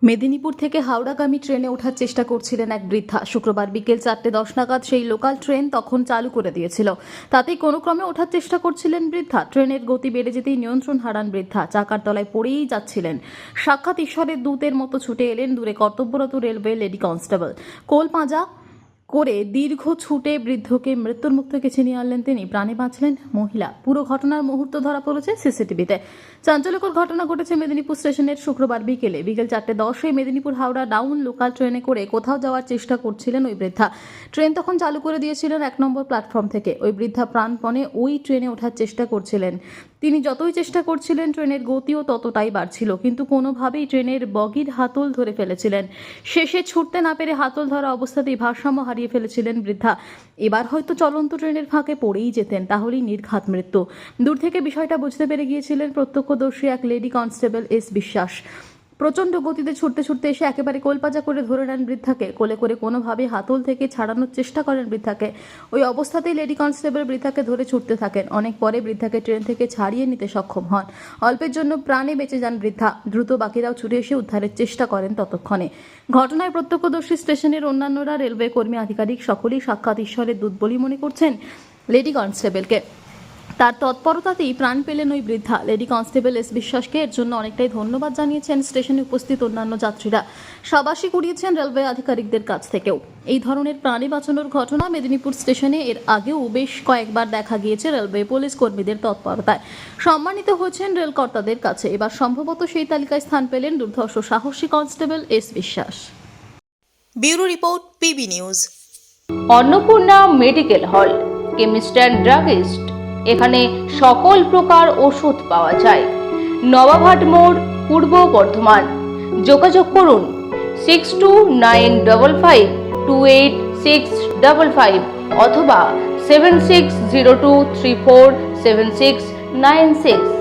মেদিনীপুর থেকে হাওড়াগামী ট্রেনে ওঠার চেষ্টা করছিলেন এক বৃদ্ধা। শুক্রবার বিকেল 4:10 নাগাদ সেই লোকাল ট্রেন তখন চালু করে দিয়েছিল। তাতেই কোনো ক্রমে ওঠার চেষ্টা করছিলেন বৃদ্ধা। ট্রেনের গতি বেড়ে যেতেই নিয়ন্ত্রণ হারান বৃদ্ধা, চাকার তলায় পড়েই যাচ্ছিলেন। সাক্ষাৎ ঈশ্বরের দূতের মতো ছুটে এলেন দূরে কর্তব্যরত রেলওয়ে লেডি কনস্টেবল। কোল পাঁজা করে দীর্ঘ ছুটে বৃদ্ধকে মৃত্যুর মুখ থেকে ছিনিয়ে আনলেন তিনি। প্রাণে বাঁচলেন মহিলা। পুরো ঘটনার মুহূর্ত ধরা পড়েছে সিসিটিভিতে। চাঞ্চল্যকর ঘটনা ঘটেছে মেদিনীপুর স্টেশনের শুক্রবার বিকেল 4:10 মেদিনীপুর হাওড়া ডাউন লোকাল ট্রেনে করে কোথাও যাওয়ার চেষ্টা করছিলেন ওই বৃদ্ধা। ট্রেন তখন চালু করে দিয়েছিলেন 1 নম্বর প্ল্যাটফর্ম থেকে। ওই বৃদ্ধা প্রাণপণে ওই ট্রেনে ওঠার চেষ্টা করছিলেন। তিনি যতই চেষ্টা করছিলেন ট্রেনের গতিও ততটাই বাড়ছিল, কিন্তু কোনোভাবেই ট্রেনের বগির হাতল ধরে ফেলেছিলেন। শেষে ছুটতে না পেরে হাতল ধরা অবস্থাতেই ভারসাম্য হারিয়ে ফেলেছিলেন বৃদ্ধা। এবার হয়তো চলন্ত ট্রেনের ফাঁকে পড়েই যেতেন, তাহলেই নির্ঘাত মৃত্যু। দূর থেকে বিষয়টা বুঝতে পেরে গিয়েছিলেন প্রত্যক্ষদর্শী এক লেডি কনস্টেবল এস বিশ্বাস। প্রচণ্ড গতিতে ছুটতে ছুটতে এসে একেবারে কোলপাজা করে ধরে নেন বৃদ্ধাকে। কোলে করে কোনোভাবে হাতল থেকে ছাড়ানোর চেষ্টা করেন বৃদ্ধাকে। ওই অবস্থাতেই লেডি কনস্টেবল বৃদ্ধাকে ধরে ছুটতে থাকেন। অনেক পরে বৃদ্ধাকে ট্রেন থেকে ছাড়িয়ে নিতে সক্ষম হন। অল্পের জন্য প্রাণে বেঁচে যান বৃদ্ধা। দ্রুত বাকিরাও ছুটে এসে উদ্ধারের চেষ্টা করেন। ততক্ষণে ঘটনায় প্রত্যক্ষদর্শী স্টেশনের অন্যান্যরা, রেলওয়ে কর্মী, আধিকারিক সকলেই সাক্ষাৎ ঈশ্বরের দূত বলে মনে করছেন লেডি কনস্টেবলকে। তার তৎপরতাতেই প্রাণ পেলেন ওই বৃদ্ধা। লেডি কনস্টেবল এস বিশ্বাসকে এর জন্য অনেকটাই ধন্যবাদ জানিয়েছেন স্টেশনে উপস্থিত অন্যান্য যাত্রীরা। সাবাসী কুড়িয়েছেন রেলওয়ে আধিকারিকদের কাছ থেকেও। এই ধরনের প্রাণে বাঁচানোর ঘটনা মেদিনীপুর স্টেশনে এর আগেও বেশ কয়েকবার দেখা গিয়েছে রেলওয়ে পুলিশ কর্মীদের তৎপরতায়। সম্মানিত হয়েছেন রেলকর্তাদের কাছে। এবার সম্ভবত সেই তালিকায় স্থান পেলেন দুর্ধর্ষ সাহসী কনস্টেবল এস বিশ্বাস। Bureau report, PB news. Annapurna medical hall, chemist and druggist. এখানে সকল প্রকার ওষুধ পাওয়া যায়। নবাবহাট মোড়, পূর্ব বর্ধমান। যোগাযোগ করুন 6295528655 অথবা 7602347696।